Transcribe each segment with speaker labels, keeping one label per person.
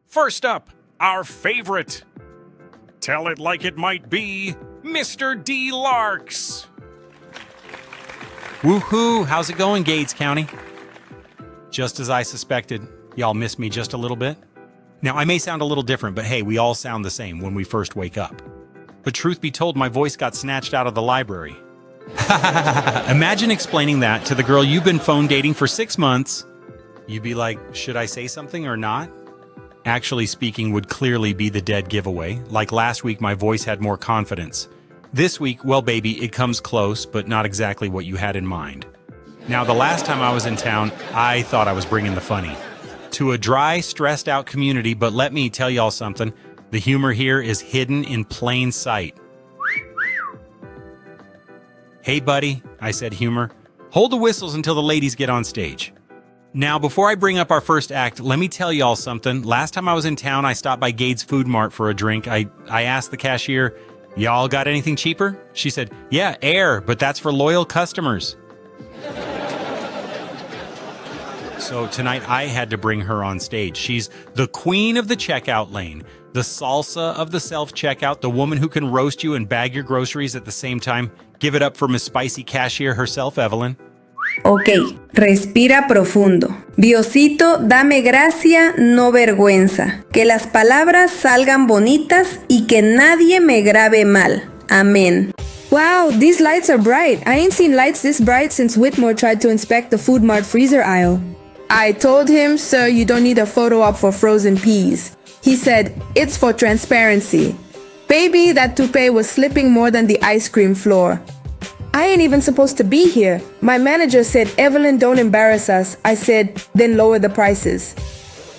Speaker 1: First up, our favorite. Tell it like it might be, Mr. D. Larks.
Speaker 2: Woohoo! How's it going, Gades County? Just as I suspected, y'all miss me just a little bit? Now, I may sound a little different, but hey, we all sound the same when we first wake up. But truth be told, my voice got snatched out of the library. Imagine explaining that to the girl you've been phone dating for 6 months. You'd be like, should I say something or not? Actually speaking would clearly be the dead giveaway. Like last week, my voice had more confidence. This week, well, baby, it comes close, but not exactly what you had in mind. Now, the last time I was in town, I thought I was bringing the funny to a dry, stressed out community, but let me tell y'all something. The humor here is hidden in plain sight. Hey, buddy, I said humor. Hold the whistles until the ladies get on stage. Now, before I bring up our first act, let me tell y'all something. Last time I was in town, I stopped by Gades Food Mart for a drink. I asked the cashier, y'all got anything cheaper? She said, yeah, air, but that's for loyal customers. So tonight I had to bring her on stage. She's the queen of the checkout lane, the salsa of the self-checkout, the woman who can roast you and bag your groceries at the same time. Give it up for Miss Spicy Cashier herself, Evelyn.
Speaker 3: Ok, respira profundo. Diosito, dame gracia, no vergüenza. Que las palabras salgan bonitas y que nadie me grabe mal. Amén.
Speaker 4: Wow, these lights are bright. I ain't seen lights this bright since Whitmore tried to inspect the Food Mart freezer aisle. I told him, sir, you don't need a photo op for frozen peas. He said, it's for transparency. Baby, that toupee was slipping more than the ice cream floor. I ain't even supposed to be here. My manager said, Evelyn, don't embarrass us. I said, then lower the prices.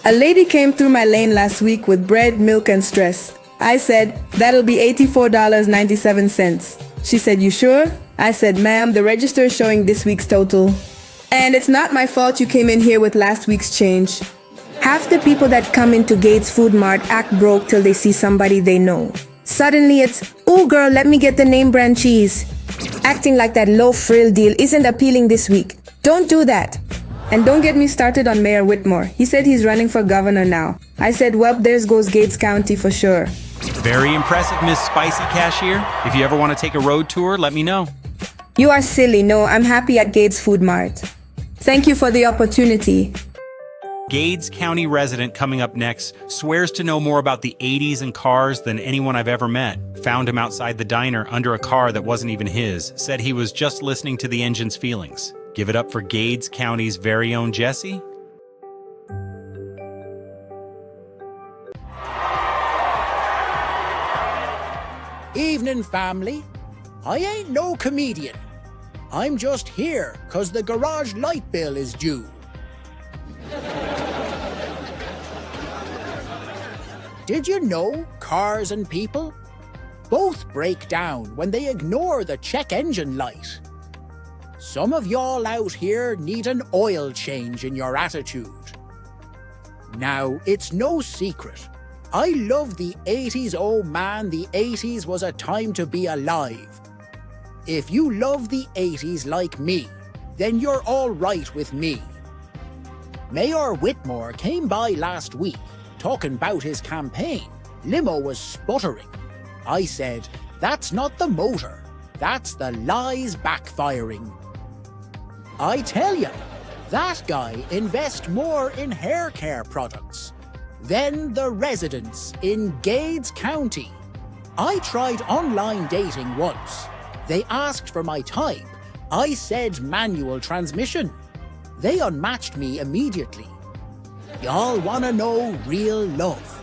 Speaker 4: A lady came through my lane last week with bread, milk, and stress. I said, that'll be $84.97. She said, you sure? I said, ma'am, the register is showing this week's total. And it's not my fault you came in here with last week's change. Half the people that come into Gades Food Mart act broke till they see somebody they know. Suddenly it's, ooh girl, let me get the name brand cheese. Acting like that low frill deal isn't appealing this week. Don't do that. And don't get me started on Mayor Whitmore. He said he's running for governor now. I said, well, there goes Gades County for sure.
Speaker 2: Very impressive, Miss Spicy Cashier. If you ever want to take a road tour, let me know.
Speaker 4: You are silly. No, I'm happy at Gades Food Mart. Thank you for the opportunity.
Speaker 2: Gades County resident coming up next swears to know more about the 80s and cars than anyone I've ever met. Found him outside the diner under a car that wasn't even his. Said he was just listening to the engine's feelings. Give it up for Gades County's very own Jesse.
Speaker 5: Evening, family. I ain't no comedian. I'm just here 'cause the garage light bill is due. Did you know cars and people both break down when they ignore the check engine light? Some of y'all out here need an oil change in your attitude. Now, it's no secret. I love the 80s, oh man, the 80s was a time to be alive. If you love the 80s like me, then you're all right with me. Mayor Whitmore came by last week talking about his campaign. Limo was sputtering. I said, that's not the motor, that's the lies backfiring. I tell ya, that guy invests more in hair care products than the residents in Gades County. I tried online dating once. They asked for my type. I said manual transmission. They unmatched me immediately. Y'all wanna know real love?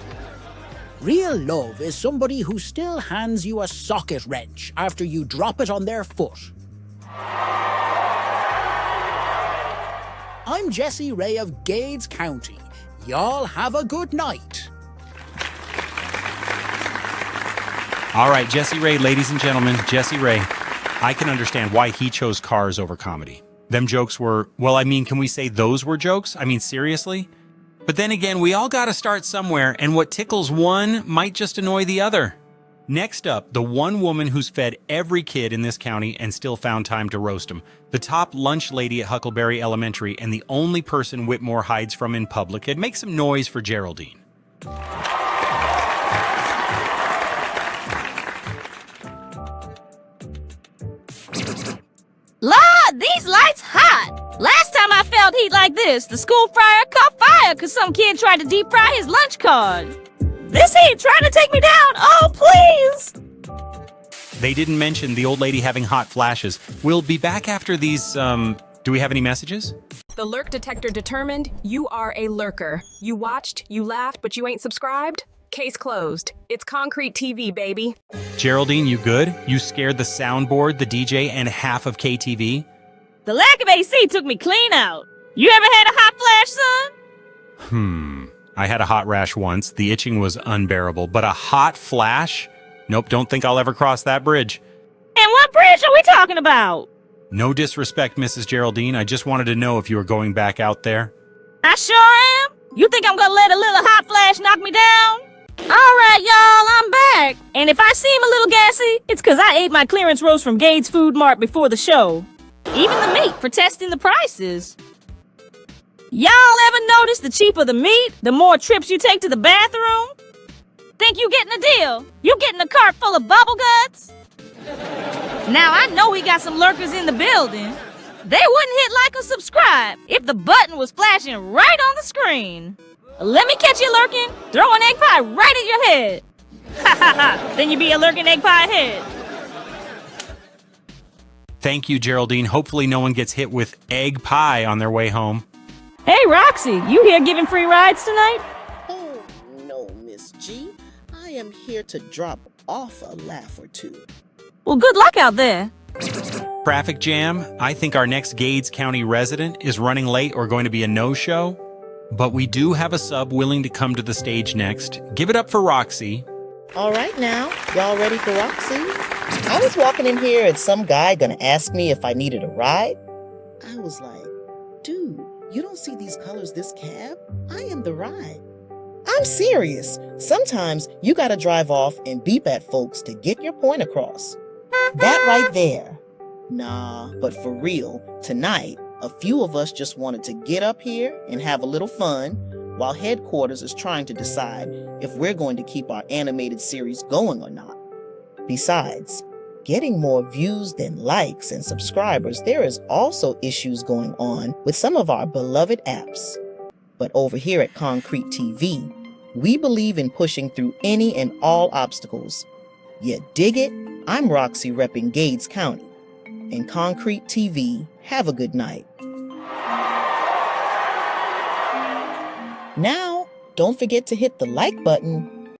Speaker 5: Real love is somebody who still hands you a socket wrench after you drop it on their foot. I'm Jesse Ray of Gades County. Y'all have a good night.
Speaker 2: All right, Jesse Ray, ladies and gentlemen, Jesse Ray. I can understand why he chose cars over comedy. Them jokes were, well, I mean, can we say those were jokes? I mean, seriously? But then again, we all gotta start somewhere, and what tickles one might just annoy the other. Next up, the one woman who's fed every kid in this county and still found time to roast them. The top lunch lady at Huckleberry Elementary and the only person Whitmore hides from in public. It makes some noise for Geraldine.
Speaker 6: Lord, these lights hot. Last time I felt heat like this, the school fryer caught fire because some kid tried to deep fry his lunch card. This heat trying to take me down. Oh, please.
Speaker 2: They didn't mention the old lady having hot flashes. We'll be back after these, do we have any messages?
Speaker 7: The lurk detector determined you are a lurker. You watched, you laughed, but you ain't subscribed? Case closed. It's Concrete TV, baby.
Speaker 2: Geraldine, you good? You scared the soundboard, the DJ, and half of KTV?
Speaker 6: The lack of AC took me clean out. You ever had a hot flash, son?
Speaker 2: I had a hot rash once. The itching was unbearable, but a hot flash? Nope, don't think I'll ever cross that bridge.
Speaker 6: And what bridge are we talking about?
Speaker 2: No disrespect, Mrs. Geraldine. I just wanted to know if you were going back out there.
Speaker 6: I sure am. You think I'm gonna let a little hot flash knock me down? All right, y'all, I'm back. And if I seem a little gassy, it's because I ate my clearance roast from Gades Food Mart before the show. Even the meat for testing the prices. Y'all ever notice the cheaper the meat, the more trips you take to the bathroom? Think you getting a deal? You getting a cart full of bubble guts? Now I know we got some lurkers in the building. They wouldn't hit like or subscribe if the button was flashing right on the screen. Let me catch you lurking, throw an egg pie right at your head. Ha ha ha, then you be a lurking egg pie head.
Speaker 2: Thank you, Geraldine. Hopefully no one gets hit with egg pie on their way home.
Speaker 6: Hey, Roxie, you here giving free rides tonight?
Speaker 8: Oh, no, Miss G. I am here to drop off a laugh or two.
Speaker 6: Well, good luck out there.
Speaker 2: Traffic jam. I think our next Gades County resident is running late or going to be a no-show. But we do have a sub willing to come to the stage next. Give it up for Roxie.
Speaker 8: All right now, y'all ready for Roxie? I was walking in here and some guy gonna ask me if I needed a ride. I was like, dude, you don't see these colors, this cab? I am the ride. I'm serious. Sometimes you gotta drive off and beep at folks to get your point across. That right there. Nah, but for real, tonight, a few of us just wanted to get up here and have a little fun while headquarters is trying to decide if we're going to keep our animated series going or not. Besides, getting more views than likes and subscribers, there is also issues going on with some of our beloved apps. But over here at Concrete TV, we believe in pushing through any and all obstacles. You dig it? I'm Roxie repping Gades County. And Concrete TV, have a good night. Now, don't forget to hit the like button